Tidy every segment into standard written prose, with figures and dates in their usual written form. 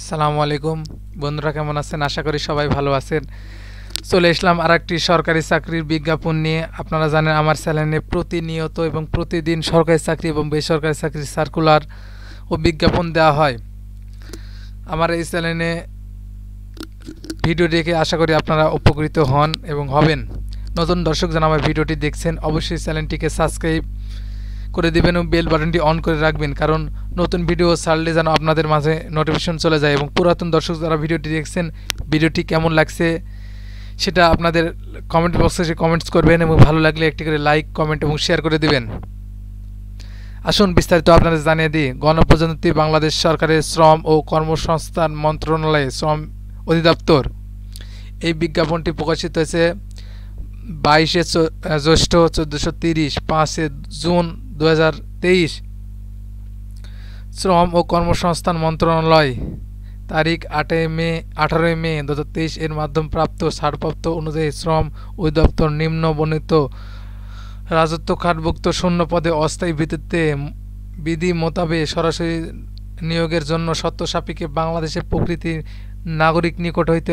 আসসালামু আলাইকুম বন্ধুরা, কেমন আছেন? আশা করি সবাই ভালো আছেন। চলে আসলাম আরেকটি সরকারি চাকরির বিজ্ঞাপন নিয়ে। আপনারা জানেন আমার চ্যানেলে প্রতিনিয়ত এবং প্রতিদিন সরকারি চাকরি এবং বেসরকারি চাকরির সার্কুলার ও বিজ্ঞাপন দেওয়া হয়। আমার এই চ্যানেলে ভিডিও দেখে আশা করি আপনারা উপকৃত হন এবং হবেন। নতুন দর্শক যারা আমার ভিডিওটি দেখছেন অবশ্যই চ্যানেলটিকে সাবস্ক্রাইব করে দিবেন এবং বেল বাটনটি অন করে রাখবেন, কারণ নতুন ভিডিও ছাড়লে যেন আপনাদের মাঝে নোটিফিকেশন চলে যায়। এবং পুরাতন দর্শক যারা ভিডিওটি দেখছেন ভিডিওটি কেমন লাগছে সেটা আপনাদের কমেন্ট বক্সে এসে কমেন্টস করবেন এবং ভালো লাগলে একটি করে লাইক, কমেন্ট এবং শেয়ার করে দিবেন। আসুন বিস্তারিত আপনাদের জানিয়ে দিই। গণপ্রজাতন্ত্রী বাংলাদেশ সরকারের শ্রম ও কর্মসংস্থান মন্ত্রণালয়ে শ্রম অধিদপ্তর এই বিজ্ঞাপনটি প্রকাশিত হয়েছে 22শে জ্যৈষ্ঠ 1430, 5 জুন 2023। শ্রম ও কর্মসংস্থান মন্ত্রণালয় তারিখ 18 মে 2023 এর মাধ্যমে প্রাপ্ত ছাড়পত্র অনুযায়ী শ্রম অধিদপ্তর নিম্ন বর্ণিত রাজস্ব খাতভুক্ত শূন্য পদে অস্থায়ী ভিত্তিতে বিধি মোতাবেক সরাসরি নিয়োগের জন্য শর্ত সাপেক্ষে বাংলাদেশের প্রকৃতি নাগরিক নিকট হইতে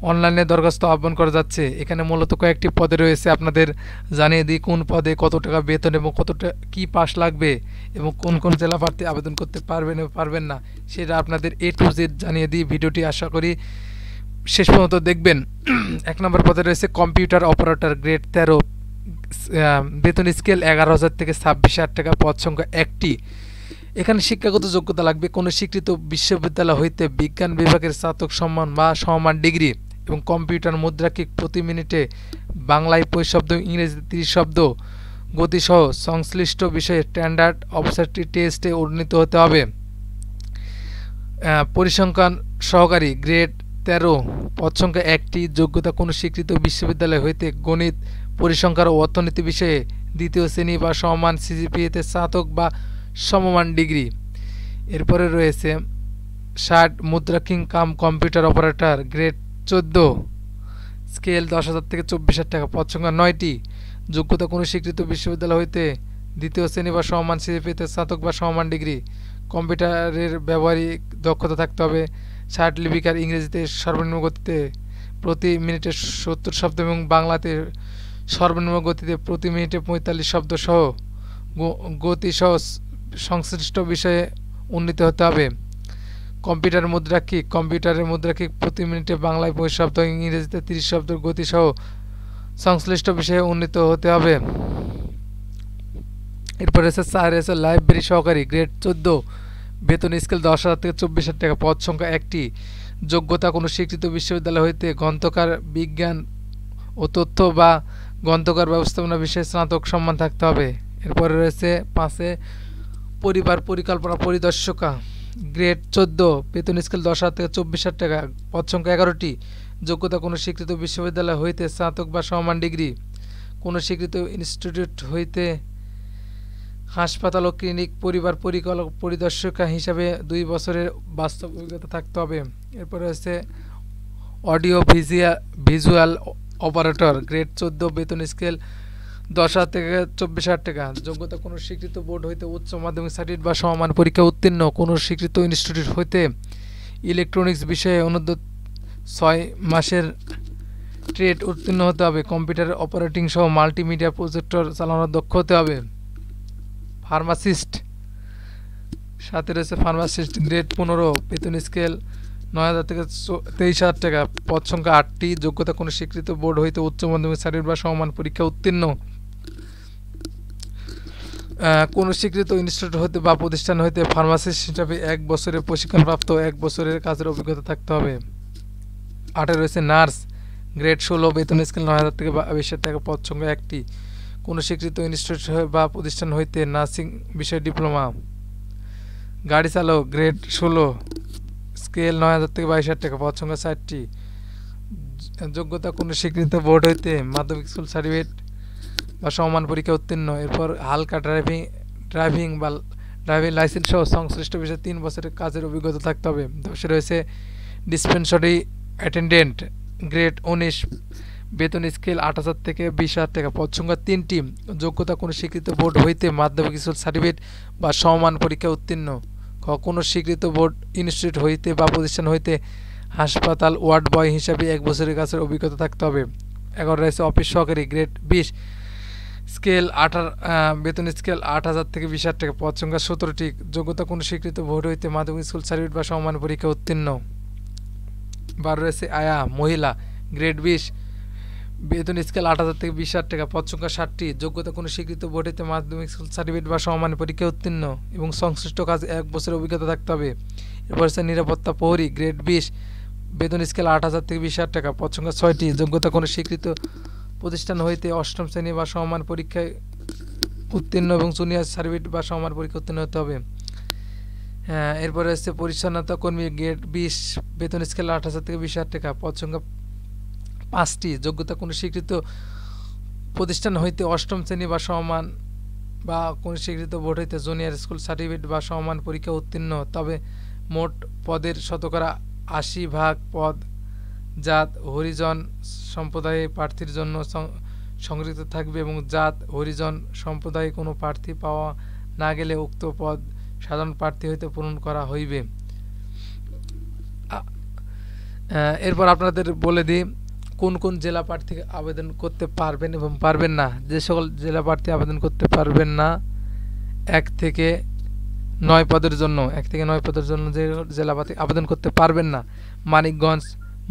অনলাইনে দরখাস্ত আহ্বান করা যাচ্ছে। এখানে মূলত কয়েকটি পদে রয়েছে, আপনাদের জানিয়ে দিই কোন পদে কত টাকা বেতন এবং কতটা কি পাস লাগবে এবং কোন কোন জেলা প্রার্থী আবেদন করতে পারবেন এবং পারবেন না সেটা আপনাদের A to Z জানিয়ে দিই। ভিডিওটি আশা করি শেষ পর্যন্ত দেখবেন। 1 নম্বর পদে রয়েছে কম্পিউটার অপারেটর, গ্রেড 13, বেতন স্কেল 11,000 থেকে 26,000 টাকা, পদ সংখ্যা 1টি। এখানে শিক্ষাগত যোগ্যতা লাগবে কোনো স্বীকৃত বিশ্ববিদ্যালয় হইতে বিজ্ঞান বিভাগের স্নাতক সম্মান বা সমমান ডিগ্রি এবং কম্পিউটার মুদ্রাক্ষিক প্রতি মিনিটে বাংলায় 25 শব্দ, ইংরেজিতে 30 শব্দ গতিসহ সংশ্লিষ্ট বিষয়ে স্ট্যান্ডার্ড অবসারটি টেস্টে উন্নীত হতে হবে। পরিসংখ্যান সহকারী, গ্রেড 13, পদ সংখ্যা 1টি। যোগ্যতা কোনো স্বীকৃত বিশ্ববিদ্যালয় হইতে গণিত, পরিসংখ্যান ও অর্থনীতি বিষয়ে 2য় শ্রেণী বা সমমান সিজিপিএতে স্নাতক বা সমমান ডিগ্রি। এরপরে রয়েছে 60 মুদ্রাক্ষিক cum computer operator, grade 14, scale 10,000 থেকে 24,000 টাকা, পদ সংখ্যা 9টি। যোগ্যতা কোনো স্বীকৃত বিশ্ববিদ্যালয় হইতে 2য় শ্রেণী বা সমমান সিজিপিএতে স্নাতক বা সমমান ডিগ্রি। কম্পিউটারের ব্যবহারিক দক্ষতা থাকতে হবে। 60 লিপিকার, ইংরেজিতে সর্বনিম্ন গতিতে প্রতি মিনিটে 70 শব্দ এবং বাংলাতে সর্বনিম্ন গতিতে প্রতি মিনিটে 45 শব্দ সহ গতিসহ সংশ্লিষ্ট বিষয়ে উন্নীত হতে হবে। কম্পিউটারের মুদ্রাক্ষিক প্রতি মিনিটে বাংলায় 25 শব্দ, ইংরেজিতে 30 শব্দ গতিসহ সংশ্লিষ্ট বিষয়ে উন্নীত হতে হবে। এরপর রয়েছে লাইব্রেরি সহকারী, গ্রেড 14, বেতন স্কেল 10,000 থেকে 24,000 টাকা, পদ সংখ্যা 1টি। যোগ্যতা কোনো স্বীকৃত বিশ্ববিদ্যালয় হইতে গ্রন্থাগার বিজ্ঞান ও তথ্য বা গ্রন্থাগার ব্যবস্থাপনা বিষয়ে স্নাতক সম্মান থাকতে হবে। এরপরে রয়েছে 5 পরিবার পরিকল্পনা পরিদর্শকা, গ্রেড 14, বেতন স্কেল 10,000 থেকে 24,000 টাকা, পদ সংখ্যা 11টি। যোগ্যতা কোনো স্বীকৃত বিশ্ববিদ্যালয় হইতে স্নাতক বা সমমান ডিগ্রি। কোনো স্বীকৃত ইনস্টিটিউট হইতে হাসপাতাল ও ক্লিনিক পরিবার পরিদর্শকা হিসাবে 2 বছরের বাস্তব অভিজ্ঞতা থাকতে হবে। এরপরে রয়েছে অডিও ভিজুয়াল অপারেটর, গ্রেড 14, বেতন স্কেল 10,000 থেকে 24,000 টাকা। যোগ্যতা কোনো স্বীকৃত বোর্ড হইতে উচ্চ মাধ্যমিক সার্টিফিকেট বা সমমান পরীক্ষা উত্তীর্ণ। কোনো স্বীকৃত ইনস্টিটিউট হইতে ইলেকট্রনিক্স বিষয়ে অনূর্ধ্ব 6 মাসের ট্রেড উত্তীর্ণ হতে হবে। কম্পিউটার অপারেটিং সহ মাল্টিমিডিয়া প্রজেক্টর চালানোর দক্ষ হতে হবে। ফার্মাসিস্ট, সাথে রয়েছে ফার্মাসিস্ট, গ্রেড 15, বেতন স্কেল 9,000 থেকে 23,000 টাকা, পদ সংখ্যা 8টি। যোগ্যতা কোনো স্বীকৃত বোর্ড হইতে উচ্চ মাধ্যমিক সার্টিফিকেট বা সমমান পরীক্ষা উত্তীর্ণ। কোনো স্বীকৃত ইনস্টিটিউট হইতে বা প্রতিষ্ঠান হইতে ফার্মাসিস্ট হিসাবে 1 বছরের প্রশিক্ষণপ্রাপ্ত 1 বছরের কাজের অভিজ্ঞতা থাকতে হবে। 8 রয়েছে নার্স, গ্রেড 16, বেতন স্কেল 9,000 থেকে 22,000 টাকা, পদ সংখ্যা 1টি। কোনো স্বীকৃত ইনস্টিটিউট বা প্রতিষ্ঠান হইতে নার্সিং বিষয়ে ডিপ্লোমা। গাড়ি চালক, গ্রেড 16, স্কেল 9,000 থেকে 22,000 টাকা, পদ সংখ্যা 4টি। যোগ্যতা কোনো স্বীকৃত বোর্ড হইতে মাধ্যমিক স্কুল সার্টিফিকেট বা সমমান পরীক্ষা উত্তীর্ণ। এরপর হালকা ড্রাইভিং বা ড্রাইভিং লাইসেন্স সহ সংশ্লিষ্ট বিষয়ে 3 বছরের কাজের অভিজ্ঞতা থাকতে হবে। 10 রয়েছে ডিসপেন্সারি অ্যাটেন্ডেন্ট, গ্রেড 19, বেতন স্কেল 8,000 থেকে 20,000 টাকা, পদ সংখ্যা 3টি। যোগ্যতা কোনো স্বীকৃত বোর্ড হইতে মাধ্যমিক স্কুল সার্টিফিকেট বা সমমান পরীক্ষা উত্তীর্ণ। কোনো স্বীকৃত বোর্ড ইনস্টিটিউট হইতে বা প্রতিষ্ঠান হইতে হাসপাতাল ওয়ার্ড বয় হিসাবে 1 বছরের কাছের অভিজ্ঞতা থাকতে হবে। 11 রয়েছে অফিস সহকারী গ্রেড 20 স্কেল 18 বেতন স্কেল 8,000 থেকে 20,000 টাকা। পদ সংখ্যা 17টি। যোগ্যতা কোনো স্বীকৃত বোর্ড হইতে মাধ্যমিক স্কুল সার্টিফিকেট বা সমমান পরীক্ষা উত্তীর্ণ। 12 রয়েছে আয়া মহিলা গ্রেড 20 বেতন স্কেল 8,000 থেকে 20,000 টাকা। পদ সংখ্যা 60টি। যোগ্যতা কোনো স্বীকৃত বোর্ড হইতে মাধ্যমিক স্কুল সার্টিফিকেট বা সমমান পরীক্ষা উত্তীর্ণ এবং সংশ্লিষ্ট কাজে 1 বছরের অভিজ্ঞতা থাকতে হবে। এরপর হচ্ছে নিরাপত্তা প্রহরী গ্রেড 20 বেতন স্কেল 8,000 থেকে 20,000 টাকা। পদ সংখ্যা 6টি। যোগ্যতা কোনো স্বীকৃত প্রতিষ্ঠান হইতে 8ম শ্রেণী বা সমমান পরীক্ষায় উত্তীর্ণ এবং জুনিয়র সার্টিফিকেট বা সমমান পরীক্ষা উত্তীর্ণ হতে হবে। এরপরে হচ্ছে পরিচ্ছন্নতা কর্মী গ্রেড 20 বেতন স্কেল 8,000 থেকে 20,000 টাকা। পদ সংখ্যা 5টি। যোগ্যতা কোনো স্বীকৃত প্রতিষ্ঠান হইতে 8ম শ্রেণী বা সমমান বা কোনো স্বীকৃত বোর্ড হইতে জুনিয়র স্কুল সার্টিফিকেট বা সমমান পরীক্ষা উত্তীর্ণ। তবে মোট পদের শতকরা 80% পদ জাত হরিজন সম্প্রদায়ে প্রার্থীর জন্য সংরক্ষিত থাকবে এবং জাত হরিজন সম্প্রদায়ে কোনো প্রার্থী পাওয়া না গেলে উক্ত পদ সাধারণ প্রার্থী হইতে পূরণ করা হইবে। এরপর আপনাদের বলে দিই কোন কোন জেলা প্রার্থী আবেদন করতে পারবেন এবং পারবেন না। যে সকল জেলা প্রার্থী আবেদন করতে পারবেন না 1 থেকে 9 পদের জন্য যে জেলা প্রার্থী আবেদন করতে পারবেন না: মানিকগঞ্জ,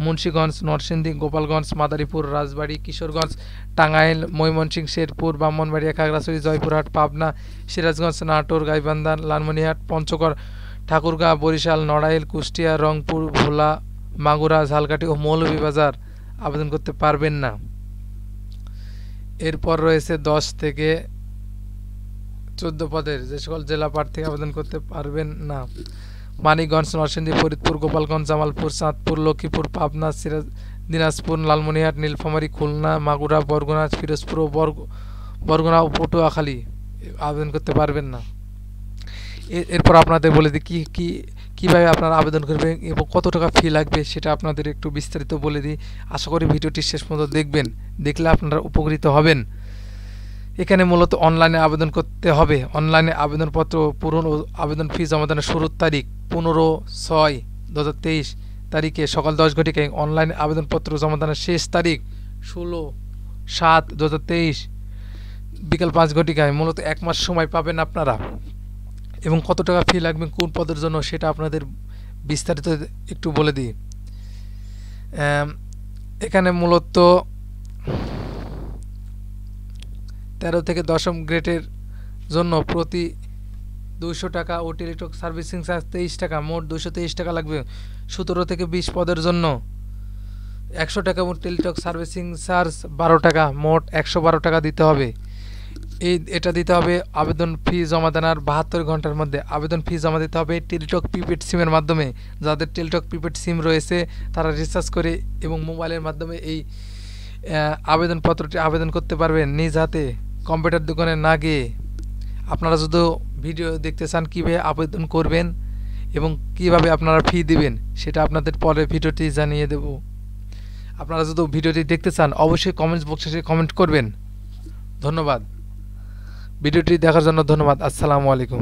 মুন্সিগঞ্জ, নরসিংদী, গোপালগঞ্জ, মাদারীপুর, রাজবাড়ী, কিশোরগঞ্জ, টাঙ্গাইল, ময়মনসিংহ, শেরপুর, ব্রাহ্মণবাড়িয়া, খাগড়াছড়ি, জয়পুরহাট, পাবনা, সিরাজগঞ্জ, নাটোর, গাইবান্ধা, লালমনিরহাট, পঞ্চগড়, ঠাকুরগাঁও, বরিশাল, নড়াইল, কুষ্টিয়া, রংপুর, ভোলা, মাগুরা, ঝালকাঠি ও মৌলভীবাজার আবেদন করতে পারবেন না। এরপর রয়েছে 10 থেকে 14 পদের যে সকল জেলা প্রার্থী আবেদন করতে পারবেন না: মানিকগঞ্জ, নরসিংদী, ফরিদপুর, গোপালগঞ্জ, জামালপুর, চাঁদপুর, লক্ষ্মীপুর, পাবনা, দিনাজপুর, লালমনিরহাট, নীলফামারী, খুলনা, মাগুরা, বরগুনা, পিরোজপুর, বরগুনা ও পটুয়াখালী আবেদন করতে পারবেন না। এরপর আপনাদের বলে দিই কীভাবে আপনারা আবেদন করবেন এবং কত টাকা ফি লাগবে সেটা আপনাদের একটু বিস্তারিত বলে দিই। আশা করি ভিডিওটি শেষ পর্যন্ত দেখবেন, দেখলে আপনারা উপকৃত হবেন। এখানে মূলত অনলাইনে আবেদন করতে হবে। অনলাইনে আবেদনপত্র পূরণ ও আবেদন ফি জমাদানের শুরুর তারিখ 15/6/2023 তারিখে সকাল 10 ঘটিকায়। অনলাইনে আবেদনপত্র জমাদানের শেষ তারিখ 16/7/2023 বিকাল 5 ঘটিকায়। মূলত 1 মাস সময় পাবেন আপনারা। এবং কত টাকা ফি লাগবে কোন পদের জন্য সেটা আপনাদের বিস্তারিত একটু বলে দিই। এখানে মূলত 13 থেকে 10ম গ্রেডের জন্য প্রতি 200 টাকা ও টেলিটক সার্ভিসিং চার্জ 23 টাকা, মোট 223 টাকা লাগবে। 17 থেকে 20 পদের জন্য 100 টাকা এবং টেলিটক সার্ভিসিং চার্জ 12 টাকা, মোট 112 টাকা দিতে হবে। এটা দিতে হবে আবেদন ফি জমা দেওয়ার 72 ঘন্টার মধ্যে। আবেদন ফি জমা দিতে হবে টেলিটক প্রিপেড সিমের মাধ্যমে। যাদের টেলিটক প্রিপেড সিম রয়েছে তারা রিচার্জ করে এবং মোবাইলের মাধ্যমে এই আবেদনপত্রটি আবেদন করতে পারবেন নিজ হাতে, কম্পিউটার দোকানে না গিয়ে। আপনারা যদি ভিডিও দেখতে চান কীভাবে আবেদন করবেন এবং কিভাবে আপনারা ফি দিবেন সেটা আপনাদের পরে ভিডিওটি জানিয়ে দেব। আপনারা যদি ভিডিওটি দেখতে চান অবশ্যই কমেন্টস বক্সে কমেন্ট করবেন। ধন্যবাদ। ভিডিওটি দেখার জন্য ধন্যবাদ। আসসালামু আলাইকুম।